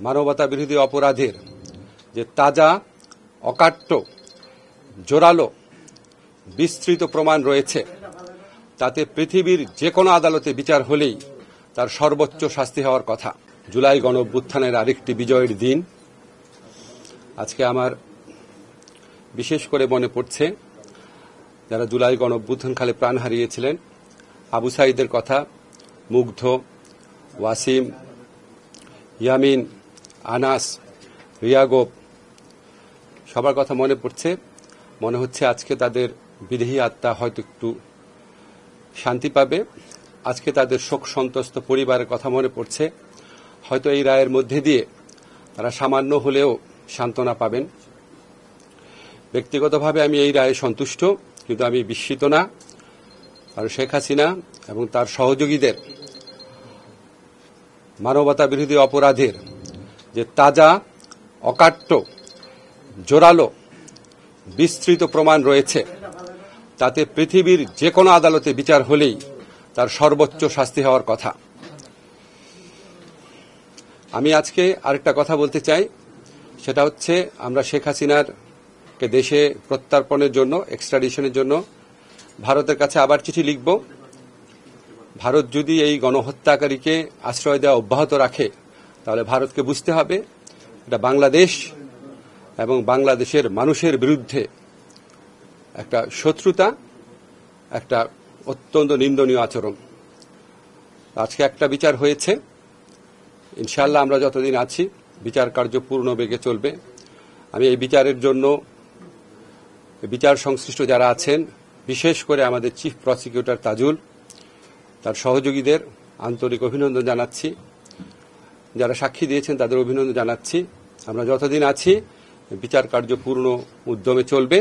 মানবতা বিরোধী অপরাধের যে তাজা, অকাট্য, জোরালো, বিস্তৃত প্রমাণ রয়েছে, তাতে পৃথিবীর যে কোনো আদালতে বিচার হলেই তার সর্বোচ্চ শাস্তি হওয়ার কথা। জুলাই গণঅভ্যুত্থানের আরেকটি বিজয়ের দিন। আজকে আমার বিশেষ করে মনে পড়ছে যারা জুলাই গণঅভ্যুত্থানকালে প্রাণ হারিয়েছিলেন, আবু সাঈদের কথা, মুগ্ধ, ওয়াসিম, ইয়ামিন, আনাস, রিয়াগোপ, সবার কথা মনে পড়ছে। মনে হচ্ছে আজকে তাদের বিদেহী আত্মা হয়তো একটু শান্তি পাবে। আজকে তাদের শোক সন্তস্ত পরিবারের কথা মনে পড়ছে। হয়তো এই রায়ের মধ্যে দিয়ে তারা সামান্য হলেও সান্ত্বনা পাবেন। ব্যক্তিগতভাবে আমি এই রায়ে সন্তুষ্ট, কিন্তু আমি বিস্মিত না। আর শেখ হাসিনা এবং তার সহযোগীদের মানবতা বিরোধী অপরাধের যে তাজা, অকাট্য, জোরালো, বিস্তৃত প্রমাণ রয়েছে, তাতে পৃথিবীর যে কোনো আদালতে বিচার হলেই তার সর্বোচ্চ শাস্তি হওয়ার কথা। আমি আজকে আরেকটা কথা বলতে চাই, সেটা হচ্ছে আমরা শেখ হাসিনারকে দেশে প্রত্যার্পণের জন্য, এক্সট্রাডিশনের জন্য ভারতের কাছে আবার চিঠি লিখব। ভারত যদি এই গণহত্যাকারীকে আশ্রয় দেওয়া অব্যাহত রাখে, তাহলে ভারতকে বুঝতে হবে এটা বাংলাদেশ এবং বাংলাদেশের মানুষের বিরুদ্ধে একটা শত্রুতা, একটা অত্যন্ত নিন্দনীয় আচরণ। আজকে একটা বিচার হয়েছে, ইনশাআল্লাহ আমরা যতদিন আছি বিচার কার্য পূর্ণ বেগে চলবে। আমি এই বিচারের জন্য বিচার সংশ্লিষ্ট যারা আছেন, বিশেষ করে আমাদের চিফ প্রসিকিউটর তাজুল, তার সহযোগীদের আন্তরিক অভিনন্দন জানাচ্ছি। যারা সাক্ষী দিয়েছেন তাদের অভিনন্দন জানাচ্ছি। আমরা যতদিন আছি বিচার কার্য পূর্ণ উদ্যমে চলবে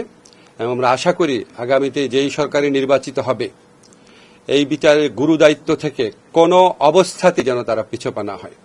এবং আমরা আশা করি আগামীতে যেই সরকারি নির্বাচিত হবে, এই বিচারের গুরু দায়িত্ব থেকে কোনো অবস্থাতে যেন তারা পিছপা না হয়।